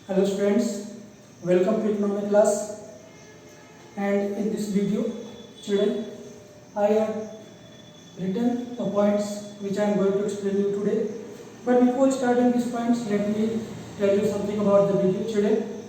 Hello students, welcome to economic class. And in this video, children, I have written the points which I am going to explain you today. But before starting these points, let me tell you something about the video, children.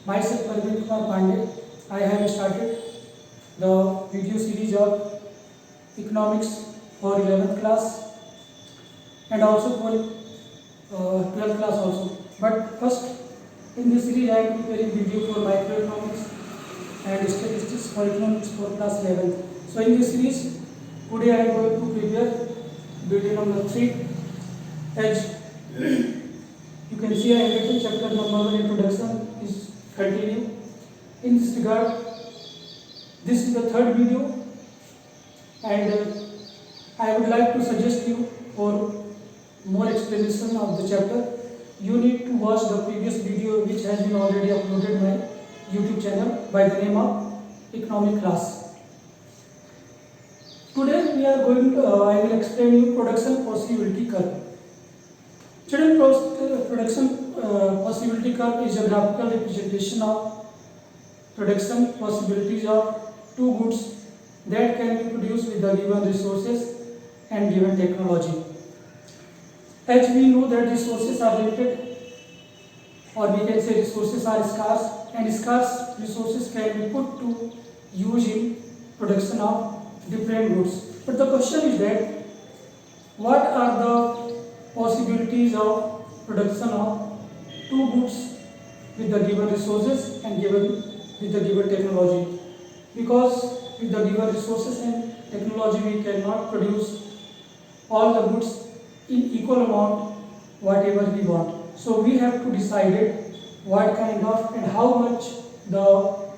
Myself, Arvind Kumar Pandey, I have started the video series of economics for 11th class and also for 12th class also. But first, in this series, I am preparing video for microeconomics and statistics for economics for class 11th. So in this series, today I am going to prepare video number 3. As you can see, I have written chapter number 1 introduction is continue. In this regard, this is the third video, and I would like to suggest you for more explanation of the chapter. You need to watch the previous video which has been already uploaded on my YouTube channel by the name of Economic Class. Today we are going to, I will explain you production possibility curve. Children, production possibility curve is a graphical representation of production possibilities of two goods that can be produced with the given resources and given technology. As we know that resources are limited, or we can say resources are scarce, and scarce resources can be put to use in production of different goods. But the question is that what are the possibilities of production of two goods with the given resources and with the given technology? Because with the given resources and technology we cannot produce all the goods in equal amount whatever we want. So we have to decide what kind of and how much the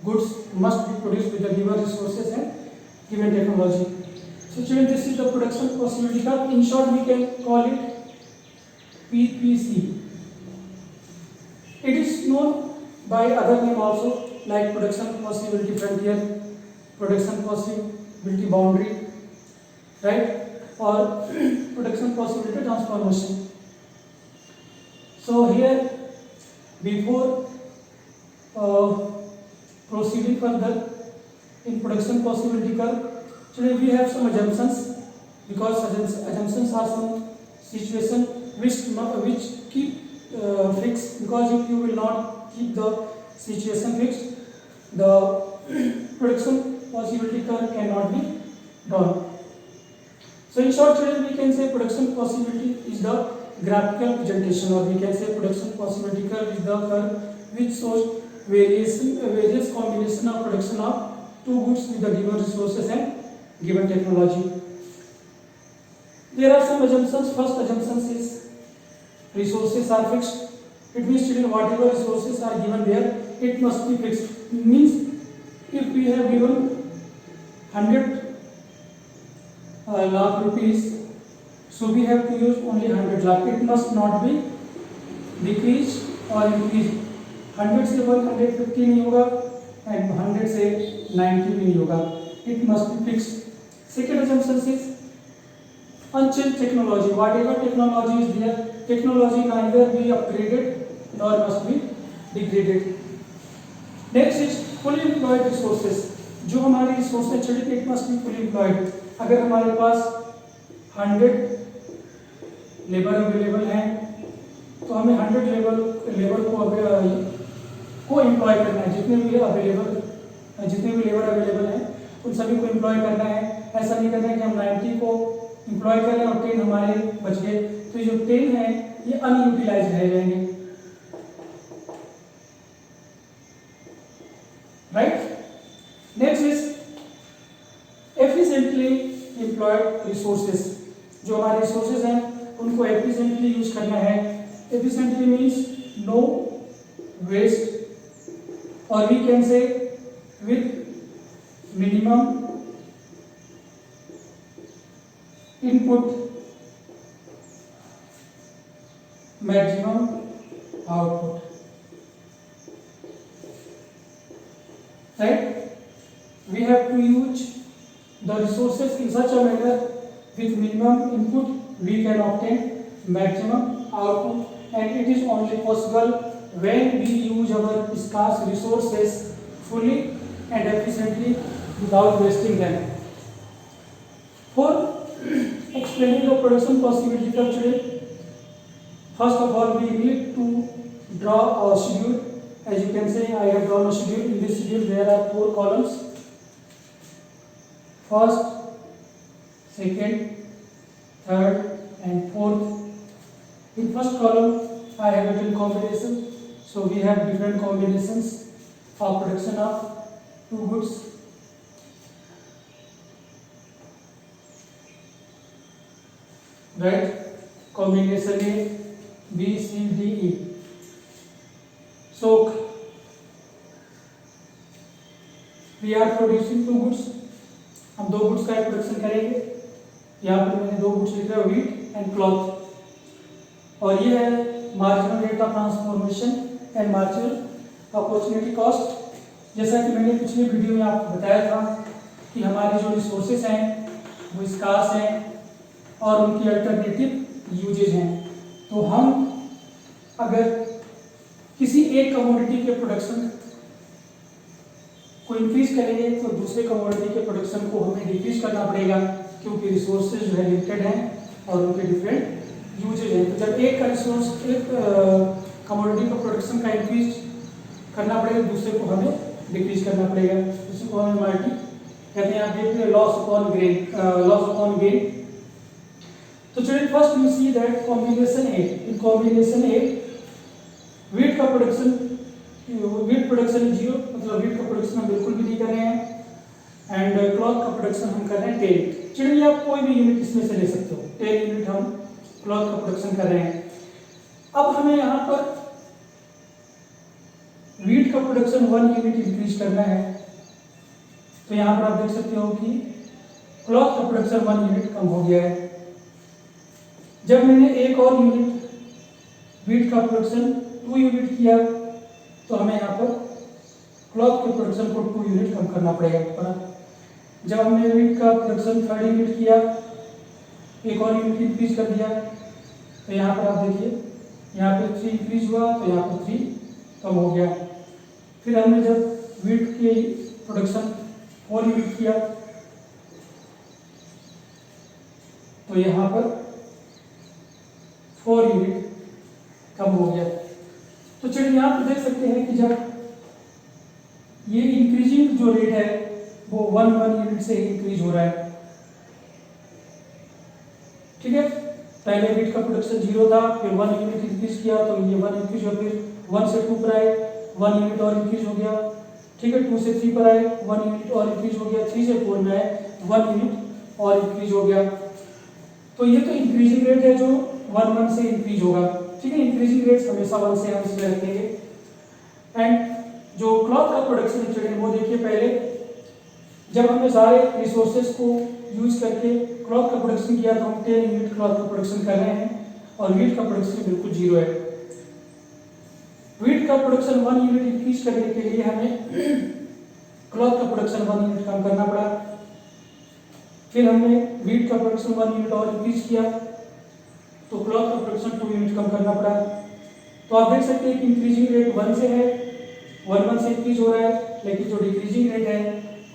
goods must be produced with the given resources and given technology. So children, this is the production possibility curve. In short, we can call it PPC. It is known by other name also, like production possibility frontier, production possibility boundary, right? Or production possibility transformation. So here, before proceeding further in production possibility curve, today we have some assumptions, because assumptions are some situation which keep fixed, because if you will not keep the situation fixed, the production possibility curve cannot be done. So in short, children, we can say production possibility is the graphical representation, or we can say production possibility curve is the curve which shows various combination of production of two goods with the given resources and given technology. There are some assumptions. First assumption is resources are fixed. It means, children, whatever resources are given there, it must be fixed. It means if we have given 100 lakh rupees, so we have to use only 100 lakh. It must not be decreased or increased. 100 से 150 नहीं होगा and 100 से 90 भी नहीं होगा. It must be fixed. Second assumption is unchanged technology. Whatever technology is there, technology neither be upgraded nor must be degraded. Next is fully employed resources. जो हमारे resources चलिए, it must be fully employed. अगर हमारे पास 100 labour available हैं, तो हमें 100 labour को employ करना है. जितने भी लेबर अवेलेबल हैं उन सभी को एम्प्लॉय करना है. ऐसा नहीं करना है कि हम 90 को एम्प्लॉय कर रहे हैं और 10 हमारे बच गए, तो जो 10 हैं ये अनयूटिलाइज रह जाएंगे, right. Next is efficiently employed resources. जो हमारे रिसोर्सेज हैं उनको एफिशिएंटली यूज करना है. एफिशिएंटली मीन्स नो वेस्ट, और we can say with minimum input maximum output, right? We have to use the resources in such a manner with minimum input we can obtain maximum output and it is only possible when we use our scarce resources fully and efficiently without wasting them. For explaining the production possibility of children, first of all we need to draw a schedule. As you can see, I have drawn a schedule. In this schedule there are 4 columns: first, second, third and fourth. In first column I have written combination, so we have different combinations of production of 2 goods. Right, combination A, B, C, D, E. So we are producing 2 goods. हम 2 goods का production करेंगे. यहाँ पर मैंने 2 goods लिखा है, wheat and cloth. और ये है marginal rate of transformation and marginal opportunity cost. जैसा कि मैंने पिछले वीडियो में आपको बताया था कि हमारे जो रिसोर्सेज हैं वो स्कार्स हैं और उनकी अल्टरनेटिव यूजेज हैं. तो हम अगर किसी एक कमोडिटी के प्रोडक्शन को इंक्रीज करेंगे तो दूसरे कमोडिटी के प्रोडक्शन को हमें डिक्रीज करना पड़ेगा, क्योंकि रिसोर्सेज जो है लिमिटेड हैं और उनके डिफरेंट यूजेज हैं. तो जब एक का रिसोर्स, एक कमोडिटी का प्रोडक्शन का इंक्रीज करना पड़ेगा, दूसरे को हमें डिक्रीज करना पड़ेगा. इसी को हमें मल्टी कहते हैं. आप देखिए लॉस अपॉन गेन. तो चलिए first we see that combination A. In combination A wheat का प्रोडक्शन, व्हीट प्रोडक्शन 0, मतलब व्हीट का प्रोडक्शन हम बिल्कुल भी नहीं कर रहे हैं. एंड क्लॉथ का प्रोडक्शन हम कर रहे हैं 10. चलिए आप कोई भी यूनिट इसमें से ले सकते हो. 10 यूनिट हम क्लॉथ का प्रोडक्शन कर रहे हैं. अब हमें यहाँ पर व्हीट का प्रोडक्शन 1 यूनिट इंक्रीज करना है. तो यहाँ पर आप देख सकते हो कि क्लॉथ का प्रोडक्शन 1 यूनिट कम हो गया है. जब मैंने एक और यूनिट व्हीट का प्रोडक्शन 2 यूनिट किया तो हमें यहाँ पर क्लॉथ के प्रोडक्शन को 2 यूनिट कम करना पड़ेगा. जब हमने व्हीट का प्रोडक्शन 3 यूनिट किया, एक और यूनिट इंक्रीज कर दिया, तो यहाँ पर आप देखिए यहाँ पे 3 इंक्रीज हुआ तो यहाँ पर 3 कम हो गया. फिर हमने जब व्हीट के प्रोडक्शन 4 यूनिट किया तो यहाँ पर 4 यूनिट कम हो गया. तो चलिए यहाँ पर देख सकते हैं कि जब ये इंक्रीजिंग जो रेट है वो 1 यूनिट से इंक्रीज हो रहा है. ठीक है, पहले व्हीट का प्रोडक्शन 0 था, फिर 1 यूनिट इंक्रीज किया तो ये 1 इंक्रीज हो, फिर 1 से 2 पर आए 1 यूनिट और इंक्रीज हो गया. ठीक है, 2 से 3 पर आए 1 यूनिट और इंक्रीज हो गया. 3 से 4 में आए 1 यूनिट और इंक्रीज हो गया. तो ये तो इंक्रीजिंग रेट है जो 1 से इंक्रीज होगा. ठीक है, इंक्रीजिंग रेट्स हमेशा 1 से हम इसमें रखेंगे. एंड जो क्लॉथ का प्रोडक्शन है वो देखिए, पहले जब हमने सारे रिसोर्सेज को यूज करके क्लॉथ का प्रोडक्शन किया तो हम 10 यूनिट क्लॉथ का प्रोडक्शन कर रहे हैं और व्हीट का प्रोडक्शन बिल्कुल 0 है. व्हीट का प्रोडक्शन 1 यूनिट इंक्रीज करने के लिए हमें क्लॉथ का प्रोडक्शन 1 यूनिट कम करना पड़ा. फिर हमने व्हीट का प्रोडक्शन 1 यूनिट और इंक्रीज किया तो क्लॉथ का प्रोडक्शन 2 यूनिट कम करना पड़ा. तो आप देख सकते हैं कि इंक्रीजिंग रेट 1 से है, 1 से इंक्रीज हो रहा है, लेकिन जो डिक्रीजिंग रेट है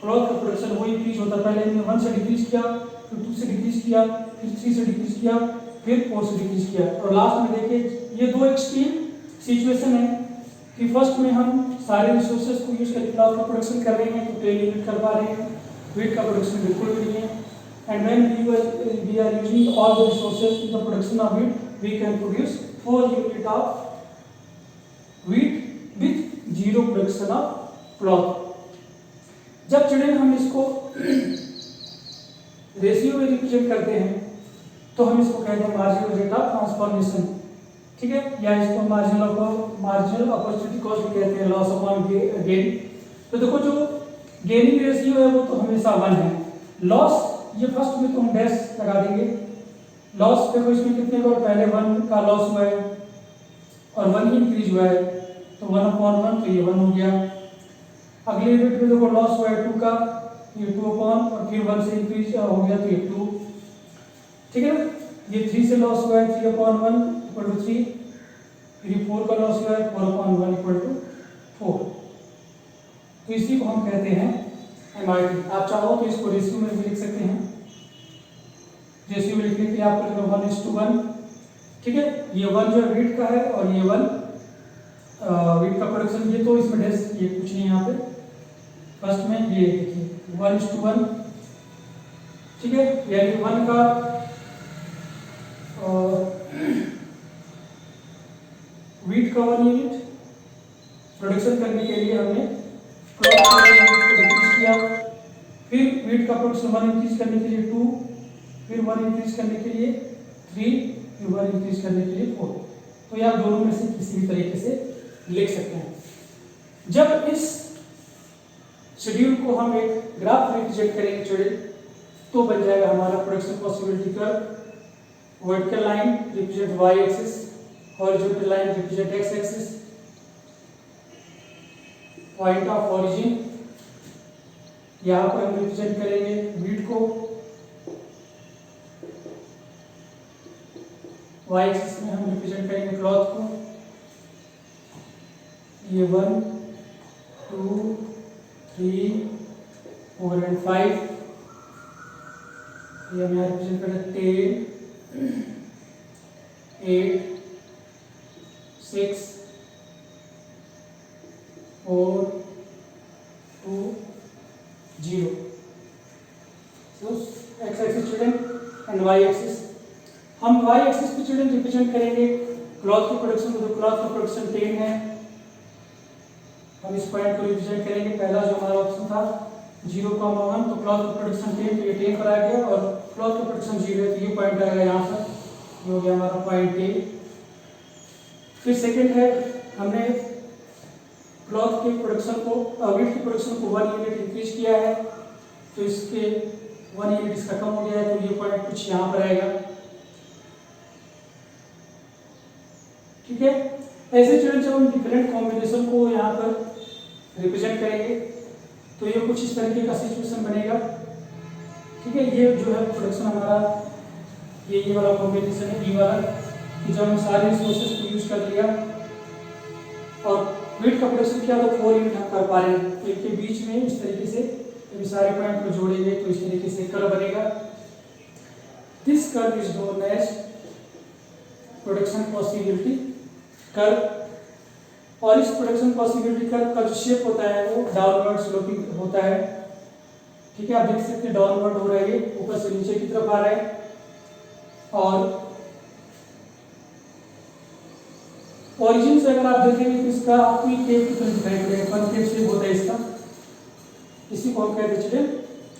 क्लॉथ का प्रोडक्शन वो इंक्रीज होता है. पहले हमने 1 से डिक्रीज किया, फिर 2 से डिक्रीज किया, फिर 3 से डिक्रीज किया, फिर 4 से डिक्रीज किया. और लास्ट में देखिए ये 2 एक्सट्रीम सिचुएशन है कि फर्स्ट में हम सारे रिसोर्सेज को यूज करके क्लॉथ का प्रोडक्शन कर रहे हैं तो 10 यूनिट कर पा रहे हैं, व्हीट का प्रोडक्शन बिल्कुल भी नहीं है. And when we are using all the resources in the production of wheat, we can produce 4 unit of wheat with 0 production of cloth. जब चिल्ड्रन हम इसको रेशियो में रिप्रेजेंट करते हैं तो हम इसको कहते हैं मार्जिनल रेट ऑफ ट्रांसफॉर्मेशन. ठीक है, या इसको मार्जिनल अपॉर्चुनिटी कॉस्ट भी कहते हैं, लॉस अपॉन गेन. तो देखो जो गेनिंग रेशियो है वो तो हमेशा 1 है. लॉस ये फर्स्ट में तो हम डैश लगा देंगे. लॉस देखो इसमें कितने बार पहले 1 का लॉस हुआ है और 1 ही इंक्रीज हुआ है तो 1/1 तो ये 1 हो गया. अगले यूनिट में देखो लॉस हुआ है 2 का, ये 2/, और फिर 1 से इंक्रीज हो गया तो ये 2. ठीक है ना, ये 3 से लॉस हुआ है 3/1 = 3, फिर 4 का लॉस हुआ है 4/1 इक्वल टू 4। तो इसी को हम कहते हैं MRT। आप चाहो तो इसको रेशियो में भी लिख सकते हैं। रेशियो में लिखने के लिए आपको लिखना 1:1, ठीक है। ये 1 जो है वीट का है और ये 1 वीट का प्रोडक्शन, ये तो इसमें डैश ये कुछ नहीं यहाँ पे। फर्स्ट में ये देखिए 1:1, ठीक है। यानी 1 का वीट का 1 यूनिट प्रोडक्शन करने के लिए हमने क्लॉथ का यूनिट को डिक्रीज किया। फिर वीट का प्रोडक्शन 1 इंक्रीज करने के लिए 2, फिर 1 इंक्रीज करने के लिए 3, फिर 1 इंक्रीज करने के लिए 4। तो यह दोनों में से किसी भी तरीके से लिख सकते हैं। जब इस शेड्यूल को हम एक ग्राफ रिप्रेजेंट करेंगे चिल्ड्रन, तो बन जाएगा हमारा production possibility curve. Vertical line represent y axis, horizontal line represent x axis, point of origin यहाँ पर हम रिप्रेजेंट करेंगे वीट को, y एक्सिस में हम रिप्रेजेंट करेंगे क्लॉथ को। ये 1, 2, 3, 4 एंड 5, ये हम यहाँ रिप्रेजेंट करें 10, 8, 6, 4, 2, 0। So x axis children and y axis. हम y एक्सिस पे चिल्ड्रन रिप्रेजेंट करेंगे क्लॉथ की प्रोडक्शन को। तो क्लॉथ का प्रोडक्शन 10 है, हम इस पॉइंट को रिप्रेजेंट करेंगे। पहला जो हमारा ऑप्शन था 0,1, तो क्लॉथ का प्रोडक्शन 10, तो ये 10 पर आ गया, और क्लॉथ का प्रोडक्शन 0 है, तो ये पॉइंट आएगा यहाँ पर, ये हो गया हमारा पॉइंट A। फिर सेकंड है, हमने क्लॉथ के प्रोडक्शन को, वीट के प्रोडक्शन को 1 यूनिट इंक्रीज किया है, तो इसके 1 यूनिट इसका कम हो गया है, तो ये पॉइंट कुछ यहाँ पर आएगा, ठीक है। ऐसे चिल्ड्रन जब हम डिफरेंट कॉम्बिनेशन को यहाँ पर रिप्रेजेंट करेंगे तो ये कुछ इस तरीके का सिचुएशन बनेगा, ठीक है। ये जो है प्रोडक्शन हमारा, ये वाला कॉम्बिनेशन है बी वाला, कि जब हम सारे रिसोर्सेज को यूज कर लिया और वीट का प्रोडक्शन किया तो 4 यूनिट हम कर पा रहे हैं। तो इनके बीच में इस तरीके से जब सारे पॉइंट को जोड़ेंगे तो इस तरीके से कर्व बनेगा। This curve is known as production possibility curve. और इस प्रोडक्शन पॉसिबिलिटी कर्व का जो शेप होता है वो डाउनवर्ड स्लोपिंग होता है, ठीक है। आप देख सकते हैं डाउनवर्ड हो रहा है, ये ऊपर से नीचे की तरफ आ रहा है। और ओरिजिन से अगर आप देखेंगे तो इसका आपको एक केव की तरह दिखाई पड़ेगा, कॉन्केव शेप होता है इसका। इसी को हम कहते हैं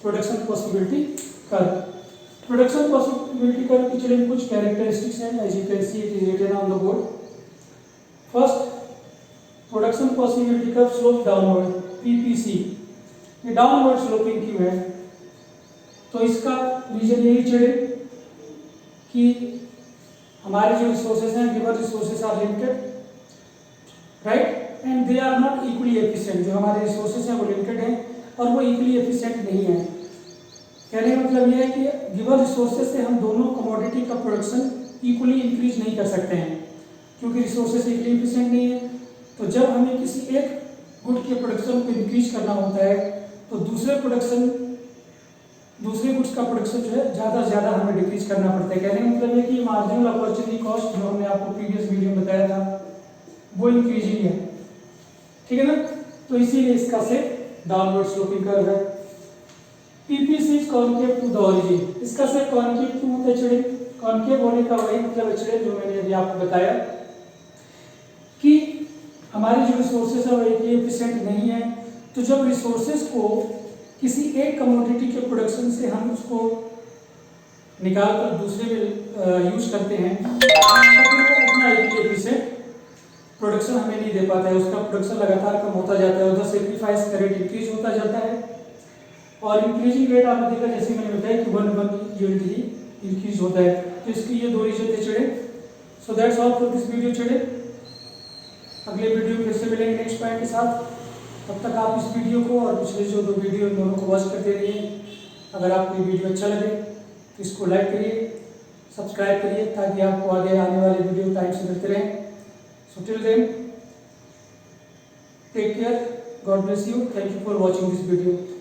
production possibility curve. Production possibility curve की चलिए कुछ कैरेक्टरिस्टिक्स हैं, as you can see it is written on the board. First, production possibility curve slope downward, PPC। ये डाउनवर्ड स्लोपिंग क्यों है? तो इसका रीजन यही चले कि हमारे जो रिसोर्सेज हैं, given resources are limited, right, and they are not equally efficient. जो हमारे रिसोर्सेज हैं वो लिमिटेड हैं और वो इक्वली एफिशिएंट नहीं है। कहने का मतलब ये है कि गिवन रिसोर्सेज से हम दोनों कमोडिटी का प्रोडक्शन इक्वली इंक्रीज नहीं कर सकते हैं, क्योंकि रिसोर्सेज इक्वली एफिशिएंट नहीं है। तो जब हमें किसी एक गुड के प्रोडक्शन को इंक्रीज करना होता है तो दूसरे गुड्स का प्रोडक्शन जो है ज़्यादा से ज़्यादा हमें डिक्रीज करना पड़ता है। कहने का मतलब है कि मार्जिनल अपॉर्चुनिटी कॉस्ट जो हमने आपको प्रीवियस वीडियो में बताया था वो इंक्रीजिंग है, ठीक है ना। तो इसीलिए इसका से डाउनवर्ड स्लोपिंग कर्व है। PPC is concave to the origin. इसका से कॉनकेव क्यों होता है चिल्ड्रन? कॉनकेव होने का वही मतलब है चिल्ड्रन जो मैंने अभी आपको बताया कि हमारे जो रिसोर्सेज है वो एफिशिएंट नहीं है। तो जब रिसोर्सेज को किसी एक कमोडिटी के प्रोडक्शन से हम उसको निकाल कर दूसरे में यूज करते हैं तो उतना एफिशिएंट प्रोडक्शन हमें नहीं दे पाता है, उसका प्रोडक्शन लगातार कम होता जाता है, उधर सेक्रीफाइस का रेट इंक्रीज होता जाता है। और इंक्रीजिंग रेट आपने देखा जैसे मैंने बताया कि 1 यूनिट ही इंक्रीज होता है। तो इसकी ये 2 रीजन थे children. So that's all for this video children. अगले वीडियो फिर से मिलेंगे नेक्स्ट पॉइंट के साथ। तब तक आप इस वीडियो को और पिछले जो 2 वीडियो दोनों को वॉच करते रहिए। अगर आपको ये वीडियो अच्छा लगे तो इसको लाइक करिए, सब्सक्राइब करिए ताकि आपको आगे आने वाले वीडियो टाइम से मिलते रहें। So till then, take care. God bless you. Thank you for watching this video.